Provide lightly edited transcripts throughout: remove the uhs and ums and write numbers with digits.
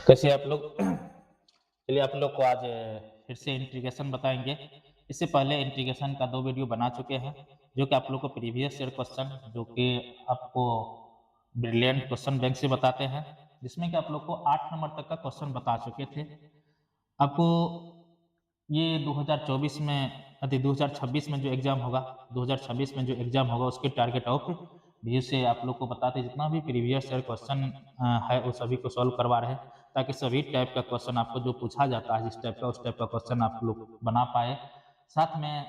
कैसे आप लोग। चलिए आप लोग को आज फिर से इंटीग्रेशन बताएंगे। इससे पहले इंटीग्रेशन का 2 वीडियो बना चुके हैं, जो कि आप लोग को प्रीवियस ईयर क्वेश्चन जो कि आपको ब्रिलियंट क्वेश्चन बैंक से बताते हैं, जिसमें कि आप लोग को 8 नंबर तक का क्वेश्चन बता चुके थे। आपको ये 2024 में 2026 में जो एग्ज़ाम होगा, 2026 में जो एग्ज़ाम होगा उसके टारगेट ऑफ व्यू से आप लोग को बताते हैं, जितना भी प्रीवियस ईयर क्वेश्चन है वो सभी को सॉल्व करवा रहे हैं, ताकि सभी टाइप का क्वेश्चन आपको जो पूछा जाता है जिस टाइप का उस टाइप का क्वेश्चन आप लोग बना पाए। साथ में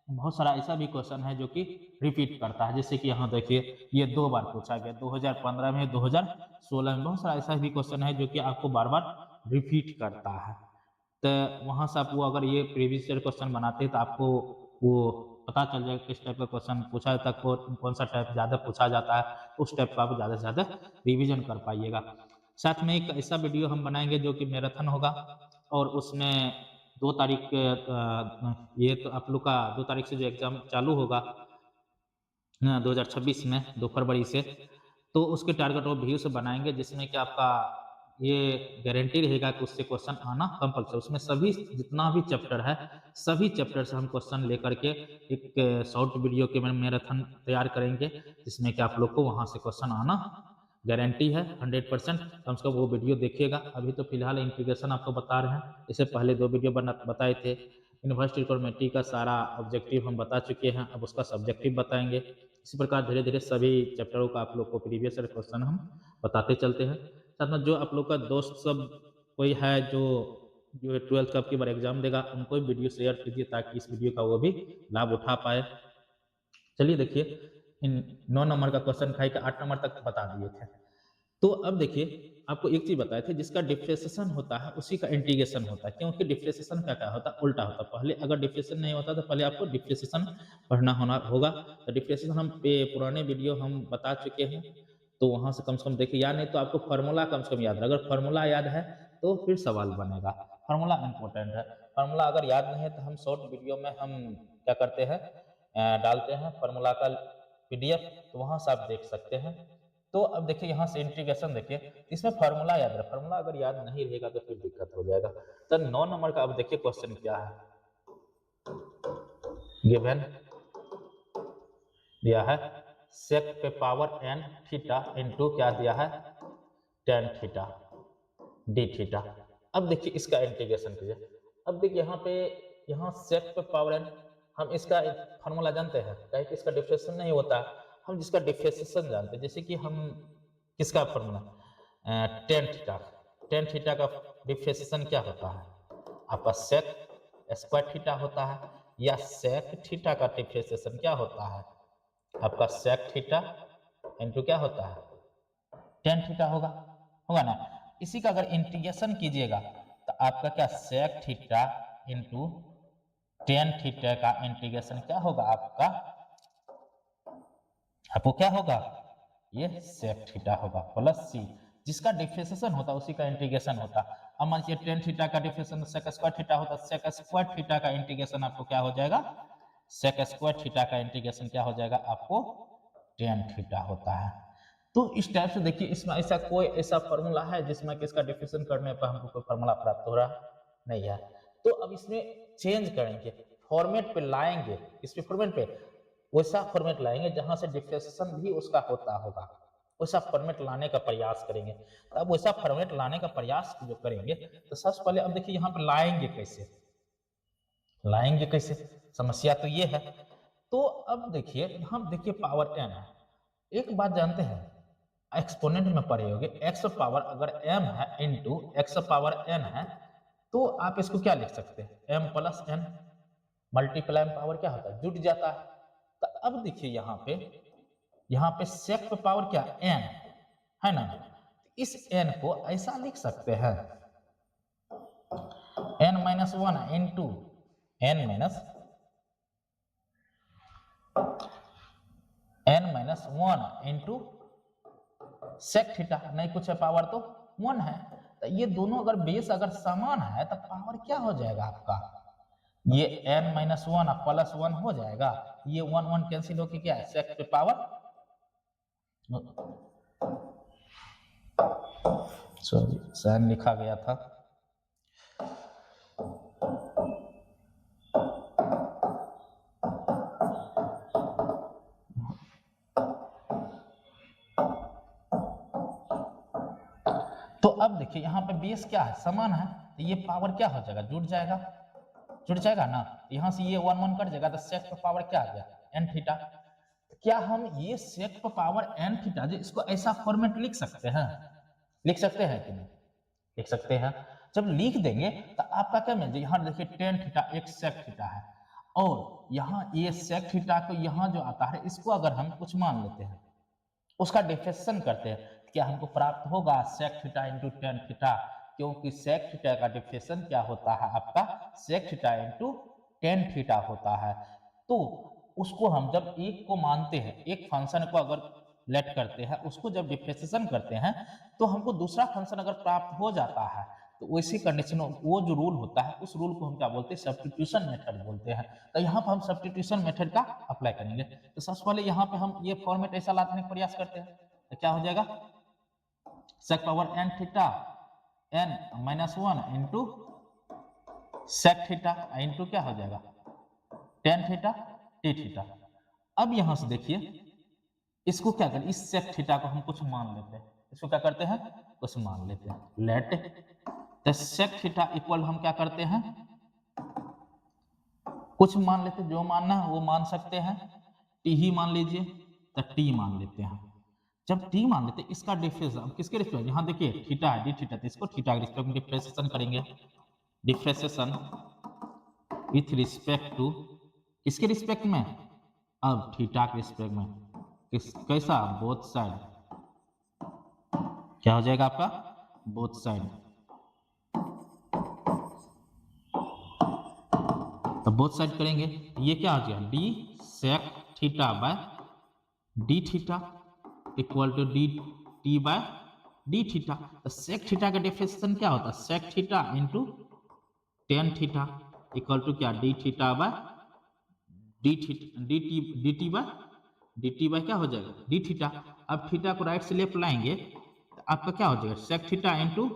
बहुत सारा ऐसा भी क्वेश्चन है जो कि रिपीट करता है, जैसे कि यहाँ देखिए ये 2 बार पूछा गया, 2015 में, 2016 में। बहुत सारा ऐसा भी क्वेश्चन है जो कि आपको बार-बार रिपीट करता है। तो वहाँ से आप वो अगर ये प्रीवियस ईयर क्वेश्चन बनाते हैं तो आपको वो पता चल जाएगा किस टाइप का क्वेश्चन पूछा जाता है, कौन सा टाइप ज़्यादा पूछा जाता है, उस टाइप का आप ज़्यादा से ज़्यादा रिवीजन कर पाइएगा। साथ में एक ऐसा वीडियो हम बनाएँगे जो कि मैराथन होगा, और उसमें 2 तारीख ये तो आप लोग का 2 तारीख से जो एग्ज़ाम चालू होगा 2026 में 2 फरवरी से, तो उसके टारगेट और व्यू से बनाएँगे, जिसमें कि आपका ये गारंटी रहेगा कि उससे क्वेश्चन आना कंपल्सरी। उसमें सभी जितना भी चैप्टर है, सभी चैप्टर से हम क्वेश्चन लेकर के एक शॉर्ट वीडियो के मैराथन तैयार करेंगे, जिसमें कि आप लोग को वहाँ से क्वेश्चन आना गारंटी है 100%। कम से कम वो वीडियो देखिएगा। अभी तो फिलहाल इंटीग्रेशन आपको बता रहे हैं, इससे पहले 2 वीडियो बताए थे। यूनिवर्सिटी रिक्वायरमेंट का सारा ऑब्जेक्टिव हम बता चुके हैं, अब उसका सब्जेक्टिव बताएँगे। इसी प्रकार धीरे-धीरे सभी चैप्टरों का आप लोग को प्रीवियस ईयर क्वेश्चन हम बताते चलते हैं। साथ में जो आप लोग का दोस्त सब कोई है जो जो 12th का अब की बार एग्ज़ाम देगा, उनको भी वीडियो शेयर कीजिए, ताकि इस वीडियो का वो भी लाभ उठा पाएँ। चलिए देखिए, इन 9 नंबर का क्वेश्चन खाई के 8 नंबर तक बता दिए थे। तो अब देखिए, आपको एक चीज़ बताए थे, जिसका डिफरेंशिएशन होता है उसी का इंटीग्रेशन होता है, क्योंकि डिफरेंशिएशन क्या-क्या होता है, उल्टा होता है। पहले अगर डिफरेंशिएशन नहीं होता तो पहले आपको डिफरेंशिएशन पढ़ना होना होगा। तो डिफरेंशिएशन हम पुराने वीडियो हम बता चुके हैं, तो वहाँ से कम देखिए, या नहीं तो आपको फ़ॉर्मूला कम से कम याद रहे। अगर फ़ॉर्मूला याद है तो फिर सवाल बनेगा। फ़ॉर्मूला इम्पोर्टेंट है। फ़ॉर्मूला अगर याद नहीं है तो हम शॉर्ट वीडियो में हम क्या करते हैं, डालते हैं फ़ॉर्मूला का पीडीएफ, तो वहाँ से आप देख सकते हैं। तो अब देखिए यहाँ से इंटीग्रेशन देखिए, इसमें फ़ॉर्मूला याद रहे, फ़ॉर्मूला अगर याद नहीं रहेगा तो फिर दिक्कत हो जाएगा। तो 9 नंबर का अब देखिए क्वेश्चन क्या है, गिवन दिया है sec पे पावर n थीटा इनटू क्या दिया है, tan थीटा d थीटा। अब देखिए इसका इंटीग्रेशन कीजिए। अब देखिए यहाँ पे, यहाँ sec पे पावर n, हम इसका फ़ॉर्मूला जानते हैं, काहे कि इसका डिफरेंशिएशन नहीं होता है। हम जिसका डिफरेंशिएशन जानते हैं, जैसे कि हम किसका formula, tan theta, tan theta का डिफरेंशिएशन क्या होता है, आपका sec स्क्वायर थीटा होता है, या sec थीटा का डिफरेंशिएशन क्या होता है, आपका sec थीटा इनटू क्या होता है, tan थीटा होगा, होगा ना। इसी का अगर इंटीग्रेशन कीजिएगा तो आपका क्या sec theta into tan theta का इंटीग्रेशन क्या होगा आपका, आपको क्या होगा, ये sec थीटा होगा प्लस c, जिसका डिफरेंशिएशन होता है उसी का इंटीग्रेशन होता है। अब मान लीजिए tan थीटा का डिफरेंशिएशन sec स्क्वायर थीटा होता है, sec स्क्वायर थीटा का इंटीग्रेशन आपको क्या हो जाएगा, sec स्क्वायर थीटा का इंटीग्रेशन क्या हो जाएगा आपको, tan थीटा होता है। तो इस टाइप से देखिए, इसमें ऐसा कोई ऐसा फ़ॉर्मूला है जिसमें कि इसका डिफरेंशिएशन करने पर हमको कोई फ़ॉर्मूला प्राप्त हो रहा है? नहीं है। तो अब इसमें चेंज करेंगे, फॉर्मेट पे लाएँगे, इस पे फॉर्मेट पे वैसा फॉर्मेट लाएँगे जहाँ से डिफरेंशिएशन भी उसका होता होगा, वैसा फॉर्मेट लाने का प्रयास करेंगे। तो अब वैसा फॉर्मेट लाने का प्रयास जो करेंगे, तो सबसे पहले अब देखिए यहाँ पे लाएँगे कैसे? लाएँगे कैसे? समस्या तो ये है। तो अब देखिए, यहाँ देखिए पावर n है। एक बात जानते हैं, एक्सपोनेंट में पढ़े होंगे, x पावर अगर m है इनटू x पावर n है, तो आप इसको क्या लिख सकते हैं, m प्लस n, मल्टीप्लाई में पावर क्या होता है, जुड़ जाता है। तो अब देखिए यहाँ पे sec पे पावर क्या n है ना, इस n को ऐसा लिख सकते हैं, n minus one into n minus one into sec theta, नहीं कुछ है पावर तो 1 है। तो ये दोनों अगर बेस अगर समान है तो पावर क्या हो जाएगा आपका, ये n minus one plus one हो जाएगा, ये 1 1 कैंसिल होके क्या है, सेक पे पावर सॉरी साइन लिखा गया था। तो अब देखिए यहाँ पे बेस क्या है, समान है, तो ये पावर क्या हो जाएगा, जुड़ जाएगा ना। यहाँ से ये 1 1 कट जाएगा, तो सेक पर पावर क्या आ गया, एन थीटा। क्या हम ये सेक पर पावर एन थीटा जो इसको ऐसा फॉर्मेट लिख सकते हैं कि नहीं, लिख सकते हैं। जब लिख देंगे तो आपका क्या मिल जाएगा, यहाँ देखिए टेन थीटा एक सेक थीटा है, और यहाँ ये सेक थीटा को यहाँ जो आता है इसको अगर हम कुछ मान लेते हैं, उसका डिफ्रेक्शन करते हैं, क्या हमको प्राप्त होगा sec theta into tan theta, क्योंकि सेक थीटा का डिफ्रेक्शन क्या होता है आपका sec theta into tan theta होता है। तो उसको हम जब एक को मानते हैं, एक फंक्शन को अगर लेट करते हैं, उसको जब डिफ्रेंशिएशन करते हैं, तो हमको दूसरा फंक्शन अगर प्राप्त हो जाता है, तो वैसी कंडीशन वो जो रूल होता है उस रूल को हम क्या बोलते हैं, सब्स्टिट्यूशन मेथड बोलते हैं। तो यहाँ पर हम सब्स्टिट्यूशन मेथड का अप्लाई करेंगे। तो सबसे पहले यहाँ पे हम ये फॉर्मेट ऐसा लाने का प्रयास करते हैं, तो क्या हो जाएगा, sec power n theta n minus 1 into sec theta into क्या हो जाएगा टेन थीटा टी थीटा। अब यहां से देखिए इसको क्या करें, इस सेक थीटा को हम कुछ मान लेते हैं, इसको क्या करते हैं, कुछ मान लेते हैं, लेट सेक थीटा इक्वल हम क्या करते हैं, कुछ मान लेते हैं, जो मानना है वो मान सकते हैं, टी ही मान लीजिए, तो टी मान लेते हैं। जब टी मान लेते हैं इसका डिफ्रेंशिएशन किसके रिस्पेक्ट, यहाँ देखिए थीटा है डी थीटा, तो इसको थीटा के रिस्पेक्ट में डिफ्रेंशिएशन करेंगे, डिफ्रेंशिएशन विथ रिस्पेक्ट टू किसके रिस्पेक्ट में, अब थीटा के रिस्पेक्ट में, कैसा, बोथ साइड, क्या हो जाएगा आपका बोथ साइड, तो बोथ साइड करेंगे, ये क्या हो जाएगा D sec theta by D theta equal to D T by D theta. तो सेक थीटा का डिफ्रेंशिएशन क्या होता है, sec theta into tan theta equal to क्या D theta by D theta D T by क्या हो जाएगा D theta. अब थीटा को राइट से लेफ्ट लाएंगे तो आपका क्या हो जाएगा sec theta into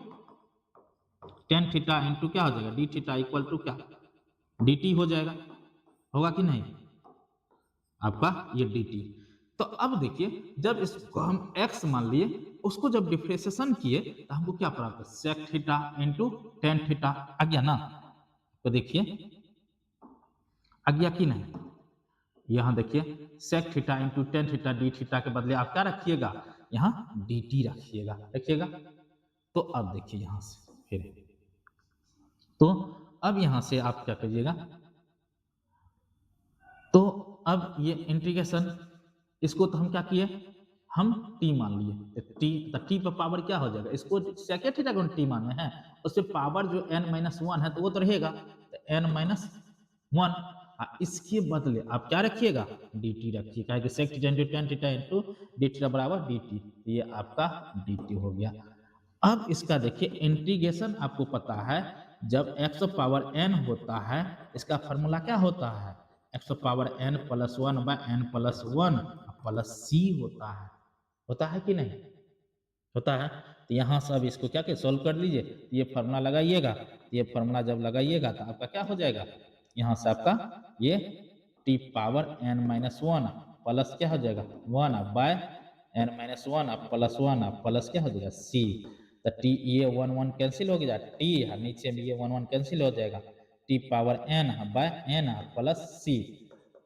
tan theta into क्या हो जाएगा डी थीटा इक्वल टू क्या डी टी हो जाएगा, होगा कि नहीं आपका ये डी टी। तो अब देखिए जब इसको हम x मान लिए, उसको जब डिफ्रेंशिएशन किए तो हमको क्या प्राप्त है, sec theta into tan theta आ गया ना। तो देखिए आ गया कि नहीं, यहाँ देखिए sec theta into tan theta D theta के बदले आप क्या रखिएगा, यहाँ डी टी रखिएगा। तो अब देखिए यहाँ से फिर, तो अब यहाँ से आप क्या करिएगा, तो अब ये इंटीग्रेशन, इसको तो हम क्या किए, हम टी मान लिए, टी पर पावर क्या हो जाएगा, इसको सेकेंड थीटा को टी माने हैं, उससे पावर जो n माइनस 1 है तो वो तो रहेगा, तो n माइनस 1, इसके बदले आप क्या रखिएगा डी टी रखिए, क्या कि sec theta into tan theta into D theta बराबर डी टी, ये आपका डी टी हो गया। अब इसका देखिए इंटीग्रेशन, आपको पता है जब x पावर n होता है इसका फॉर्मूला क्या होता है, x power n plus 1 by n plus 1 plus c होता है कि नहीं, होता है। तो यहाँ से अब इसको क्या सोल्व कर लीजिए, ये फॉर्मूला लगाइएगा, ये फॉर्मूला जब लगाइएगा तो आपका क्या हो जाएगा, यहाँ से आपका ये T power n minus 1 plus क्या हो जाएगा 1 by n minus 1 plus 1 plus क्या हो जाएगा c, तो टी ये 1 1 कैंसिल हो गया, टी है नीचे में ये 1 1 कैंसिल हो जाएगा, T power n by n plus c,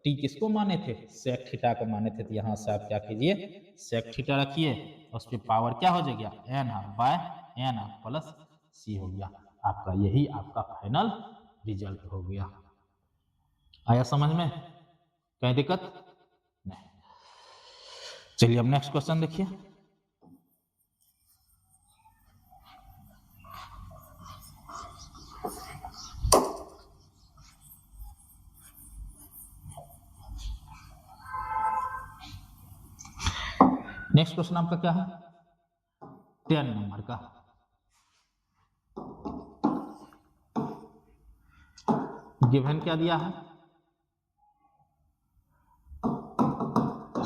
T किसको माने थे, सेक थीटा को माने थे, तो यहाँ से आप क्या कीजिए सेक थीटा रखिए, उस पर पावर क्या हो जाएगा n by n plus c हो गया, आपका यही आपका फाइनल रिजल्ट हो गया। आया समझ में, कहीं दिक्कत नहीं। चलिए अब नेक्स्ट क्वेश्चन देखिए, नेक्स्ट क्वेश्चन आपका क्या है 10 नंबर का, गिवन क्या दिया है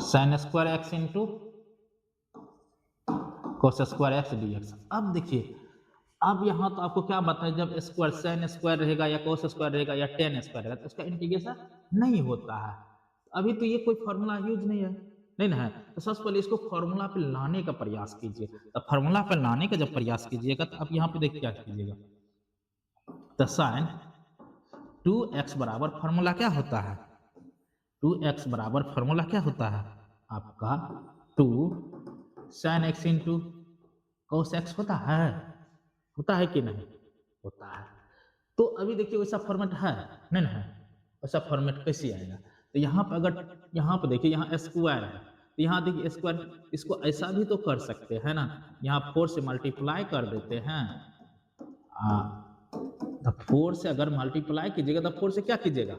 sin square x into cos square x D x. अब देखिए, अब यहाँ तो आपको क्या बताया, जब स्क्वायर साइन स्क्वायर रहेगा या cos स्क्वायर रहेगा या tan स्क्वायर रहेगा तो उसका इंटीग्रेशन नहीं होता है। अभी तो ये कोई फॉर्मूला यूज नहीं है, नहीं ना है। तो सबसे पहले इसको फॉर्मूला पे लाने का प्रयास कीजिए। तो फॉर्मूला पे लाने का जब प्रयास कीजिएगा तो आप यहाँ पे देखिए क्या कीजिएगा, तो साइन 2x बराबर फॉर्मूला क्या होता है, 2x बराबर फॉर्मूला क्या होता है आपका 2 sine x into cos x होता है कि नहीं होता है। तो अभी देखिए वैसा फॉर्मेट है नहीं ना है, वैसा फॉर्मेट कैसे आएगा। तो यहाँ पर अगर यहाँ पर देखिए यहाँ स्क्वायर है, तो यहाँ देखिए स्क्वायर, इसको ऐसा भी तो कर सकते हैं ना, यहाँ 4 से मल्टीप्लाई कर देते हैं। 4 से अगर मल्टीप्लाई कीजिएगा तो 4 से क्या कीजिएगा,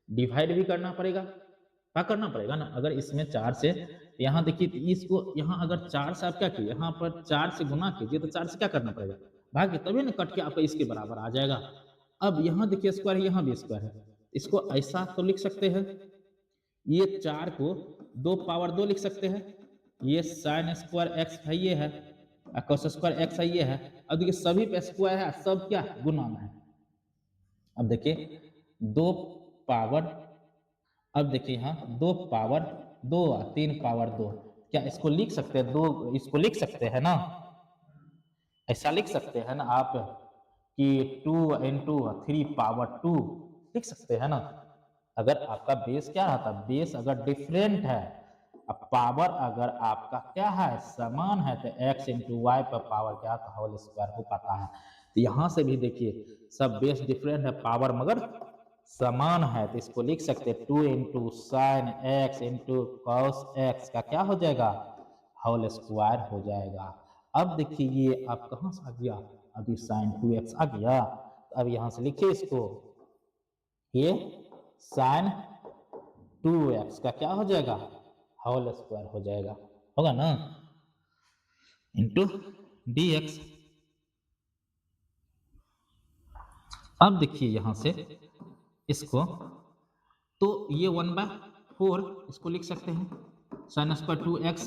डिवाइड भी करना पड़ेगा, क्या करना पड़ेगा ना। अगर इसमें 4 से, यहाँ देखिए तो इसको यहाँ अगर 4 से आप क्या कीजिए, यहाँ पर 4 से गुना कीजिए तो 4 से क्या करना पड़ेगा, भाग्य, तभी ना कट के आपका इसके बराबर आ जाएगा। अब यहाँ देखिए स्क्वायर है, यहाँ भी स्क्वायर है, इसको ऐसा तो लिख सकते हैं, ये 4 को 2 पावर 2 लिख सकते हैं, ये साइन स्क्वायर एक्स है ये है, cos स्क्वायर एक्स है ये है। अब देखिए सभी पे स्क्वायर है, सब क्या गुना में है। अब देखिए 2 पावर, अब देखिए यहाँ 2 पावर 2 3 पावर 2, क्या इसको लिख सकते हैं, 2 इसको लिख सकते हैं ना, ऐसा लिख सकते हैं ना आप कि 2 इंटू 3 पावर 2 लिख सकते हैं ना। अगर आपका बेस क्या रहता, बेस अगर डिफरेंट है, अब पावर अगर आपका क्या है समान है, तो x इंटू वाई पर पावर क्या था होल स्क्वायर हो पाता है। तो यहाँ से भी देखिए सब बेस डिफरेंट है, पावर मगर समान है, तो इसको लिख सकते हैं 2 into sine x into cos x का क्या हो जाएगा, होल स्क्वायर हो जाएगा। अब देखिए ये आप कहाँ से आ गया, अभी साइन 2x आ गया। तो अब यहाँ से लिखिए इसको, ये साइन 2x का क्या हो जाएगा, होल स्क्वायर हो जाएगा, होगा ना, इंटू dx। अब देखिए यहां से इसको, तो ये 1/4 इसको लिख सकते हैं, साइन स्क्वायर 2x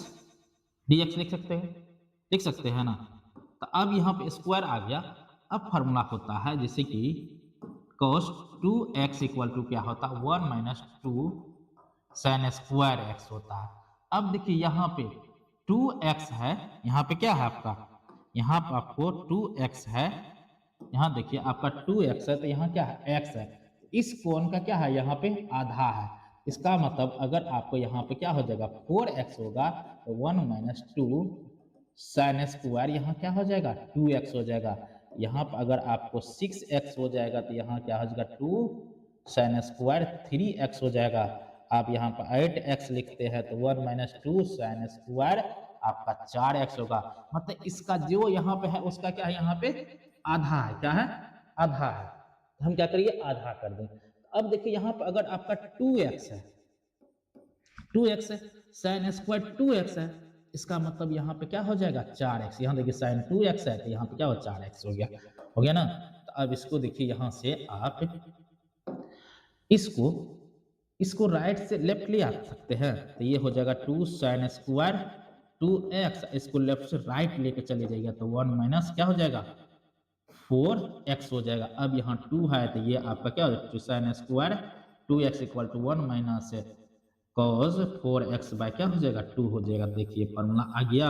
dx लिख सकते हैं ना। तो अब यहाँ पे स्क्वायर आ गया। अब फॉर्मूला होता है जैसे कि cos 2x इक्वल टू क्या होता है 1 माइनस 2 साइन स्क्वायर x होता है। अब देखिए यहाँ पे 2x है, यहाँ पे क्या है आपका, यहाँ पे आपको 2x है, यहाँ देखिए आपका 2x है, तो यहाँ क्या है x है, इस कोण का क्या है यहाँ पे आधा है। इसका मतलब अगर आपको यहाँ पे क्या हो जाएगा 4x होगा, तो 1 माइनस 2 साइन स्क्वायर यहाँ क्या हो जाएगा 2x हो जाएगा। यहाँ पर अगर आपको 6x हो जाएगा तो यहाँ क्या हो जाएगा 2 साइन स्क्वायर 3x हो जाएगा। आप यहाँ पर 8x लिखते हैं तो 1 माइनस 2 साइन स्क्वायर आपका 4x होगा। मतलब इसका जो यहाँ पे है उसका क्या है, यहाँ पे आधा है, क्या है आधा है, तो हम क्या करिए आधा कर दें। अब देखिए यहाँ पर अगर आपका 2x है, 2x है, साइन स्क्वायर 2x है, इसका मतलब यहाँ पे क्या हो जाएगा 4x। यहाँ देखिए साइन 2x है तो यहाँ पे क्या हो 4x हो गया ना। तो अब इसको देखिए यहाँ से आप इसको इसको राइट से लेफ्ट ले आ सकते हैं, तो ये हो जाएगा 2 साइन स्क्वायर 2x, इसको लेफ्ट से राइट लेके चले जाइएगा तो 1 माइनस क्या हो जाएगा 4x हो जाएगा। अब यहाँ 2 है तो ये आपका क्या हो जाएगा sine square 2x equal to 1 minus cos 4x by क्या हो जाएगा 2 हो जाएगा। देखिए फॉर्मूला आ गया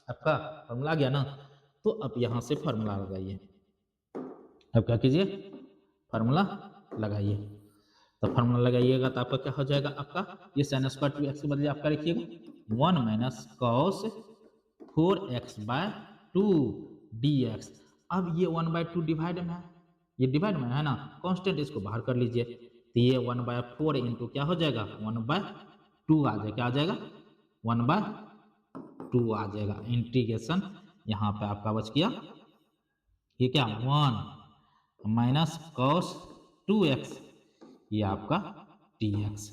आपका, फॉर्मूला आ गया ना। तो अब यहाँ से फॉर्मूला लगाइए, अब क्या कीजिए फॉर्मूला लगाइए। तो फॉर्मूला लगाइएगा तो आपका क्या हो जाएगा, आपका ये साइन स्क्वायर 2x के बदले आपका लिखिएगा 1 minus cos 4x bye 2 dx। अब ये 1/2 डिवाइड में है, ये डिवाइड में है ना, कांस्टेंट इसको बाहर कर लीजिए, तो ये 1/4 इंटू क्या हो जाएगा 1/2 आ जाएगा, क्या आ जाएगा 1/2 आ जाएगा। इंटीग्रेशन यहाँ पे आपका बच गया ये क्या 1 माइनस cos 2x, ये आपका dx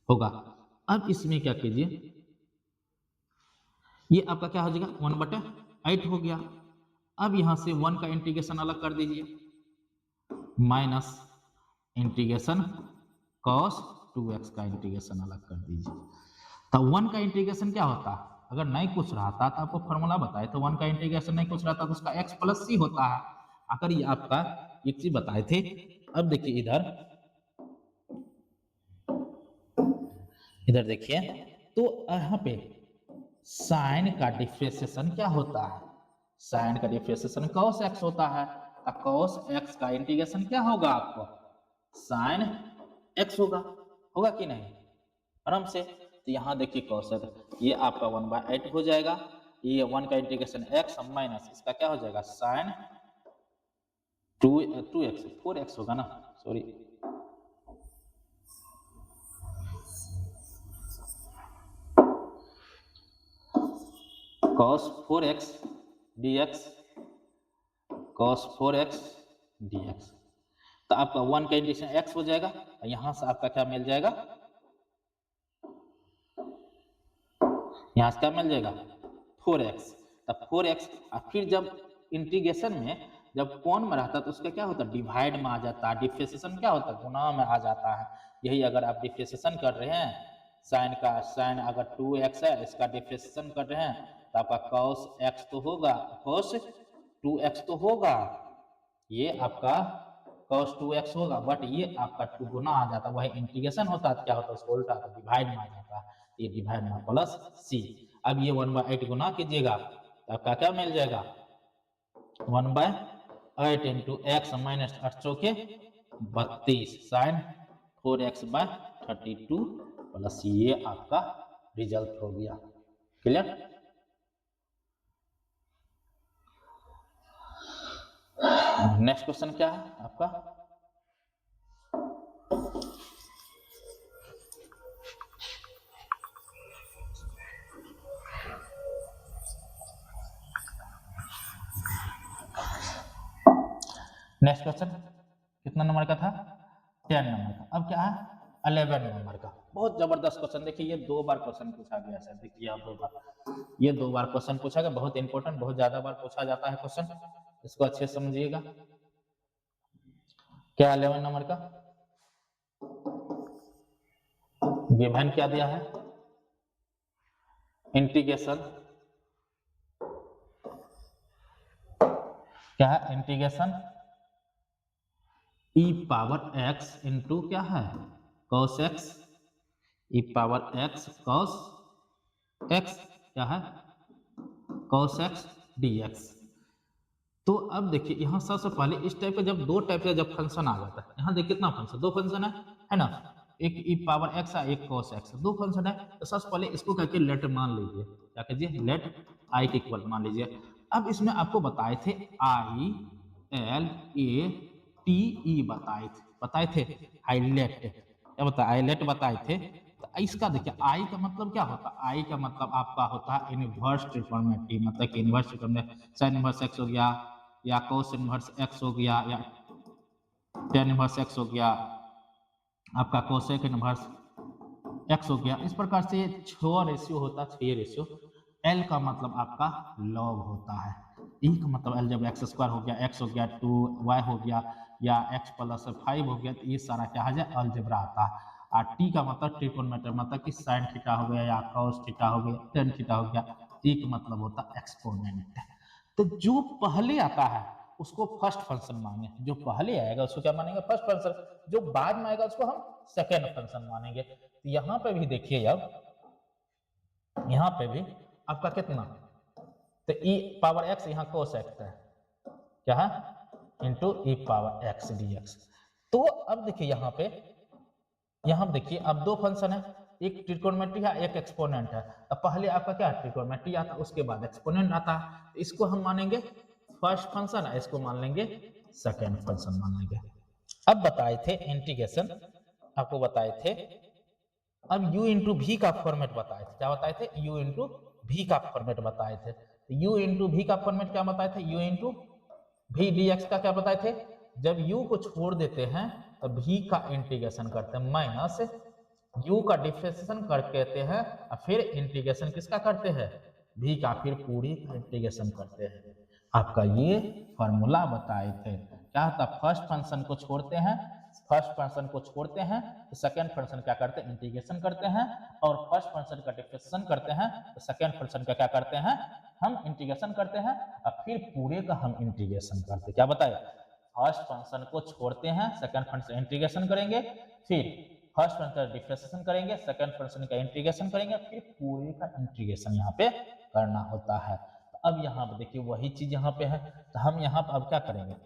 होगा। अब इसमें क्या कीजिए, ये आपका क्या हो जाएगा 1/8 हो गया। अब यहां से 1 का इंटीग्रेशन अलग कर दीजिए, माइनस इंटीग्रेशन cos 2x का इंटीग्रेशन अलग कर दीजिए। तो 1 का इंटीग्रेशन क्या होता है अगर नहीं कुछ रहता तो आपको फॉर्मूला बताए तो 1 का इंटीग्रेशन नहीं कुछ रहता तो उसका x प्लस सी होता है। अगर ये आपका एक चीज बताए थे। अब देखिए इधर देखिए तो यहाँ पे साइन का डिफरेंशिएशन क्या होता है? साइन का डिफरेंशिएशन cos x होता है। cos x का इंटीग्रेशन क्या होगा आपको? साइन x होगा कि नहीं? आराम से। तो यहाँ देखिए cos x, ये आपका 1/8 हो जाएगा। ये 1 का इंटीग्रेशन x माइनस इसका क्या हो जाएगा? साइन 2x 4x होगा ना, sorry, cos 4x dx, cos 4x dx। तो आपका 1 का इंटीग्रेशन x हो जाएगा, यहां से आपका क्या मिल जाएगा? यहां से क्या मिल जाएगा? 4x। तब 4x और फिर जब इंटीग्रेशन में जब कौन में रहता है तो उसका क्या होता है? डिवाइड में आ जाता है। डिफरेंशिएशन क्या होता है? गुणा में आ जाता है। यही अगर आप डिफरेंशिएशन कर रहे हैं साइन का, साइन अगर 2x है इसका डिफरेंशिएशन कर रहे हैं तो आपका cos x तो होगा, cos 2x तो होगा, ये आपका cos 2x होगा, बट ये आपका 2 गुना आ जाता है। वही इंटीग्रेशन होता है क्या होता है? उसको उल्टा तो डिवाइड में आ जाता है। ये डिवाइड में प्लस सी। अब ये 1/8 गुना कीजिएगा तो आपका क्या मिल जाएगा? 1/8 इंटू एक्स माइनस 8 चौके 32 साइन 4x/32 प्लस ये आपका रिजल्ट हो गया। क्लियर? नेक्स्ट क्वेश्चन क्या है आपका? नेक्स्ट क्वेश्चन कितना नंबर का था? 10 नंबर का। अब क्या है? 11 नंबर का। बहुत जबरदस्त क्वेश्चन। देखिए ये 2 बार क्वेश्चन पूछा गया है। देखिए आप 2 बार, ये 2 बार क्वेश्चन पूछा गया। बहुत इंपॉर्टेंट, बहुत ज्यादा बार पूछा जाता है क्वेश्चन, इसको अच्छे से समझिएगा। क्या 11 नंबर का गिवन क्या दिया है? इंटीग्रेशन क्या है? Integration e power x into क्या है? cos x, e power x cos x क्या है? cos x dx। तो अब देखिए यहाँ सबसे पहले इस टाइप का जब 2 टाइप का जब फंक्शन आ जाता है, यहाँ देखिए कितना फंक्शन, 2 फंक्शन है ना? एक e पावर x है, एक cos x, 2 फंक्शन है। तो सबसे पहले इसको करके लेट मान लीजिए, क्या कीजिए? लेट i के इक्वल मान लीजिए। अब इसमें आपको बताए थे i l a t e बताए थे हाईलाइट, क्या बताया? हाईलाइट बताए थे। तो इसका देखिए i का मतलब क्या होता है? i का मतलब आपका होता है इनवर्स ट्रिग्नोमेट्री, मतलब कि inverse trigonometry, sin inverse x हो गया या cos इनवर्स x हो गया या tan इनवर्स x हो गया, आपका कोसेक इनवर्स x हो गया। इस प्रकार से 6 रेशियो होता है, 6 रेशियो। l का मतलब आपका लॉग होता है, e का मतलब l जब x स्क्वायर हो गया, x हो गया 2y हो गया या x प्लस 5 हो गया, तो ये सारा क्या है? अलजेब्रा आता है। और t का मतलब ट्रिगोनोमेट्री, मतलब कि sin थीटा हो गया या cos थीटा हो गया, tan थीटा हो गया। e का मतलब होता है एक्सपोनेंट। तो जो पहले आता है उसको फर्स्ट फंक्शन मानेंगे, जो पहले आएगा उसको क्या मानेंगे? First function. जो बाद में आएगा उसको हम सेकेंड फंक्शन मानेंगे। तो यहाँ पे भी देखिए, अब यहाँ पे भी आपका कितना, तो e पावर x यहाँ cos x है, क्या है? Into e power x dx। तो अब देखिए यहाँ देखिए अब 2 फंक्शन है, एक ट्रिगोनोमेट्री है, एक एक्सपोनेंट है। अब पहले आपका क्या है? ट्रिगोनोमेट्री आता है, उसके बाद एक्सपोनेंट आता है। तो इसको हम मानेंगे फर्स्ट फंक्शन है, इसको मान लेंगे सेकेंड फंक्शन मान लेंगे। अब बताए थे इंटीग्रेशन, आपको बताए थे अब u इंटू भी का फॉर्मेट बताए थे। क्या बताए थे? u इंटू भी का फॉर्मेट बताए थे। u इंटू भी का फॉर्मेट क्या बताए थे? u इंटू भी dx का क्या बताए थे? जब u को छोड़ देते हैं तो v का इंटीग्रेशन करते हैं, माइनस u का डिफरेंशिएशन कर कहते हैं और फिर इंटीग्रेशन किसका करते हैं? v का, फिर पूरी का इंटीग्रेशन करते हैं। आपका ये फॉर्मूला बताए थे। क्या होता? फर्स्ट फंक्शन को छोड़ते हैं, फर्स्ट फंक्शन को छोड़ते हैं तो सेकंड फंक्शन क्या करते हैं, इंटीग्रेशन करते हैं, और फर्स्ट फंक्शन का डिफरेंशिएशन करते हैं तो सेकंड फंक्शन का क्या करते हैं, हम इंटीग्रेशन करते हैं, और फिर पूरे का हम इंटीग्रेशन करते हैं। क्या बताए, फर्स्ट फंक्शन को छोड़ते हैं, सेकंड फंक्शन इंटीग्रेशन करेंगे, फिर फर्स्ट फंक्शन का डिफरेंशिएशन करेंगे, सेकंड फंक्शन का इंटीग्रेशन करेंगे, फिर पूरे का इंटीग्रेशन यहाँ पे करना होता है। तो अब यहाँ पे देखिए वही चीज यहाँ पे है, तो हम यहाँ पे अब क्या करेंगे,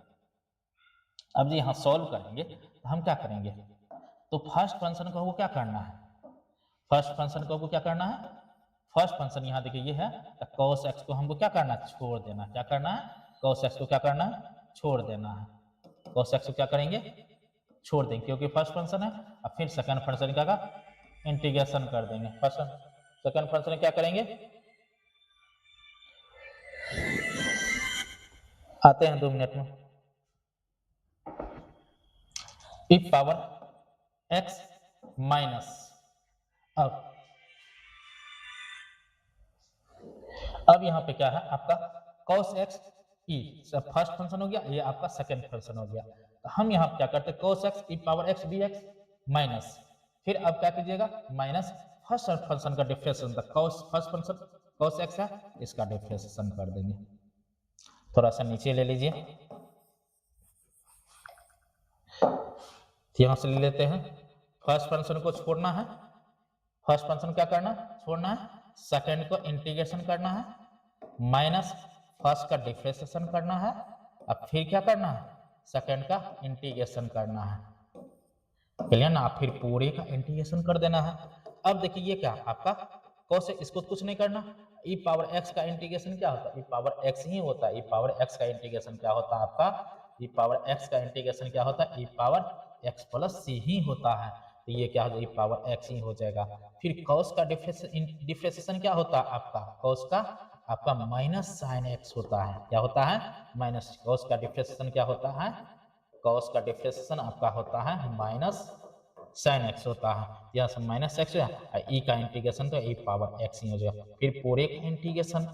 अब जो यहाँ सॉल्व करेंगे तो हम क्या करेंगे, तो फर्स्ट फंक्शन को हमको क्या करना है, फर्स्ट फंक्शन को हमको क्या करना है, फर्स्ट फंक्शन यहाँ देखिए ये है, तो cos x को हमको क्या करना है, छोड़ देना है। क्या करना है, cos x को क्या करना है, छोड़ देना है। cos x को क्या करेंगे, छोड़ देंगे, क्योंकि फर्स्ट फंक्शन है। अब फिर सेकंड फंक्शन का इंटीग्रेशन कर देंगे। फर्स्ट सेकंड फंक्शन क्या करेंगे, आते हैं 2 मिनट में। ई पावर x माइनस, अब यहाँ पे क्या है आपका cos x e first function हो गया, ये आपका सेकंड फंक्शन हो गया। तो हम यहाँ क्या करते हैं, cos x e power x dx minus, फिर अब क्या कीजिएगा, माइनस फर्स्ट फंक्शन का डिफरेंशिएशन था, cos first function cos x है, इसका डिफरेंशिएशन कर देंगे। थोड़ा सा नीचे ले लीजिए, यहाँ से ले लेते हैं। फर्स्ट फंक्शन को छोड़ना है, फर्स्ट फंक्शन क्या करना, छोड़ना है, सेकंड को इंटीग्रेशन करना है, माइनस फर्स्ट का डिफरेंशिएशन करना है, अब फिर क्या करना है, सेकंड का इंटीग्रेशन करना है, क्लियर ना, फिर पूरे का इंटीग्रेशन कर देना है। अब देखिए ये क्या आपका cos, इसको कुछ नहीं करना, e पावर x का इंटीग्रेशन क्या होता है, e पावर x ही होता है, e पावर x का इंटीग्रेशन क्या होता है आपका, e पावर x का इंटीग्रेशन क्या होता है, e power x plus c ही होता है। तो ये क्या हो जाएगा, e पावर x ही हो जाएगा। फिर cos का डिफरेंशिएशन क्या होता है आपका, cos का आपका माइनस sin x होता है। क्या होता है, माइनस, cos का डिफरेंशिएशन क्या होता है, cos का डिफरेंशिएशन आपका होता है माइनस sin x होता है, यहाँ से माइनस एक्स है, e का इंटीग्रेशन तो e पावर x ही हो जाएगा, फिर पूरे का इंटीग्रेशन।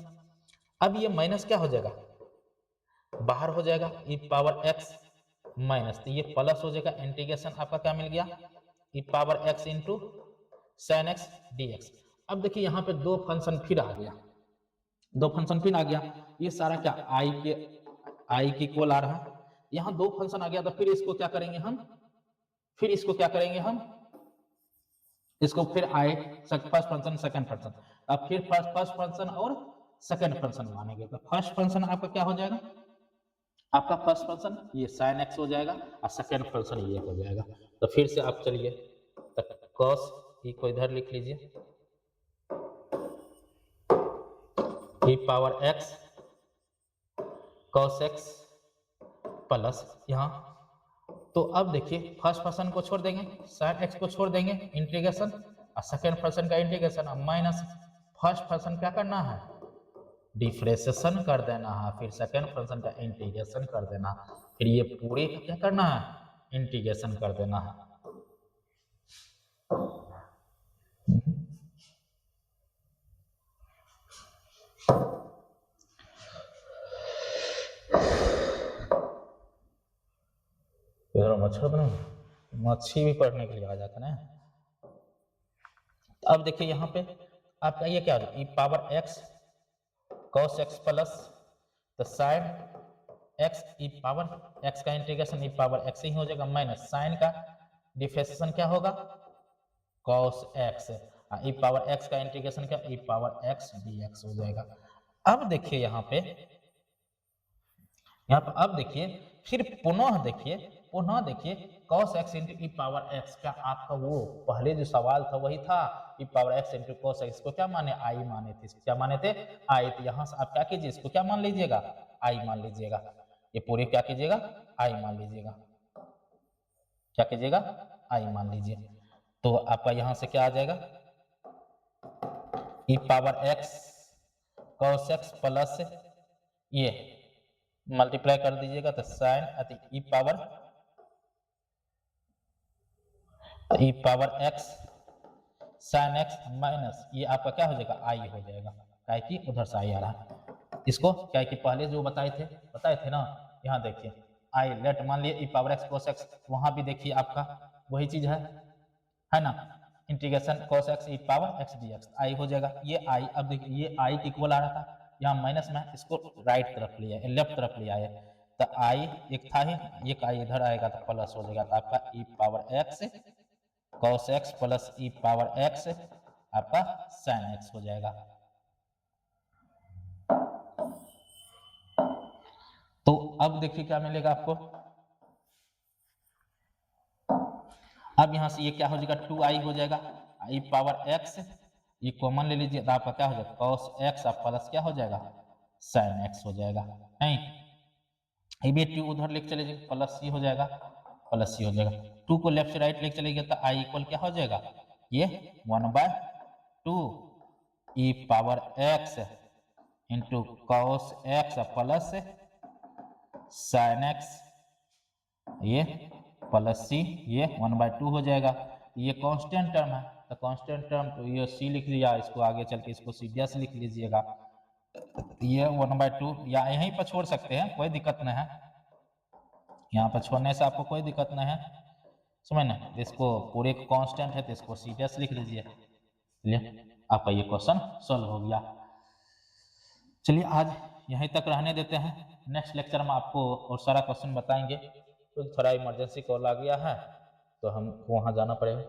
अब ये माइनस क्या हो जाएगा, बाहर हो जाएगा, e पावर x माइनस, तो ये प्लस हो जाएगा, इंटीग्रेशन आपका क्या मिल गया, e power x into sin x dx। अब देखिए यहाँ पे दो फंक्शन फिर आ गया, दो फंक्शन फिर आ गया, ये सारा क्या i के इक्वल आ रहा है, यहाँ दो फंक्शन आ गया, तो फिर इसको क्या करेंगे हम, फिर इसको क्या करेंगे हम, इसको फिर आए फर्स्ट फंक्शन सेकंड फंक्शन, अब फिर फर्स्ट फंक्शन और सेकंड फंक्शन मानेंगे। तो फर्स्ट फंक्शन आपका क्या हो जाएगा, आपका फर्स्ट फंक्शन ये sin x हो जाएगा, और सेकंड फंक्शन ये हो जाएगा। तो फिर से आप चलिए, तो cos e को इधर लिख लीजिए, e power x cos x plus यहाँ, तो अब देखिए फर्स्ट फंक्शन को छोड़ देंगे, sin x को छोड़ देंगे इंटीग्रेशन, और सेकंड फंक्शन का इंटीग्रेशन, अब माइनस फर्स्ट फंक्शन क्या करना है, डिफरेंशिएशन कर देना है, फिर सेकंड फंक्शन का इंटीग्रेशन कर देना, फिर ये पूरे का क्या करना है, इंटीग्रेशन कर देना है। मच्छर बना, मच्छी भी पढ़ने के लिए आ जाता ना। अब देखिए यहाँ पे आपका ये क्या हो जाएगा, e power x cos x plus तो sin x e power x का इंटीग्रेशन e पावर x ही हो जाएगा, माइनस sin का डिफरेंशिएशन क्या होगा, cos x, e power x का इंटीग्रेशन क्या, e पावर x dx हो जाएगा। अब देखिए यहाँ पे अब देखिए, फिर पुनः देखिए cos x इंटू ई पावर x, क्या आपका वो पहले जो सवाल था वही था, e power x into cos x को क्या माने, i माने थे, क्या माने थे, i। तो यहाँ से आप क्या कीजिए, इसको क्या मान लीजिएगा, i मान लीजिएगा, ये पूरे क्या कीजिएगा, i मान लीजिएगा, क्या कीजिएगा, i मान लीजिए। तो आपका यहाँ से क्या आ जाएगा, e power x cos x plus ये मल्टीप्लाई कर दीजिएगा, तो sin e power x sin x minus ये आपका क्या हो जाएगा, i हो जाएगा, क्या कि उधर से i आ रहा है, इसको क्या कि पहले जो बताए थे ना, यहाँ देखिए आई लेट मान लिए ई पावर एक्स कोस एक्स, वहां भी देखिए आपका वही चीज है ना, इंटीग्रेशन cos x ई पावर x dx आई हो जाएगा। ये आई, अब देखिए ये आई के इक्वल आ रहा था, यहाँ माइनस में इसको राइट तरफ लिया है, लेफ्ट तरफ लिया है, तो आई एक था ही, एक आई इधर आएगा तो प्लस हो जाएगा, तो आपका e power x cos x plus e power x आपका sin x हो जाएगा। तो अब देखिए क्या मिलेगा आपको, अब यहां से ये क्या हो जाएगा 2i हो जाएगा, i पावर x ये कॉमन ले लीजिए तो आपका क्या हो जाएगा cos x आप प्लस क्या हो जाएगा sin x हो जाएगा। नहीं ये भी 2 उधर लेके चले जाएगा प्लस c हो जाएगा, प्लस c हो जाएगा, 2 को लेफ्ट से राइट लेके चले गए तो i इक्वल क्या हो जाएगा, ये 1/2 e power x into cos x plus sin x, ये प्लस सी, ये 1/2 हो जाएगा। ये कांस्टेंट टर्म है तो कांस्टेंट टर्म तो ये सी लिख लिया, इसको आगे चल के इसको सी डैश लिख लीजिएगा, ये 1/2 या यहीं पर छोड़ सकते हैं, कोई दिक्कत नहीं है, यहाँ पर छोड़ने से आपको कोई दिक्कत नहीं है, समझ ना, इसको पूरे कांस्टेंट है तो इसको सी डैश लिख लीजिए। चलिए आपका ये क्वेश्चन सॉल्व हो गया। चलिए आज यहीं तक रहने देते हैं, नेक्स्ट लेक्चर में आपको और सारा क्वेश्चन बताएंगे। तो थोड़ा इमरजेंसी कॉल आ गया है तो हमको वहाँ जाना पड़ेगा।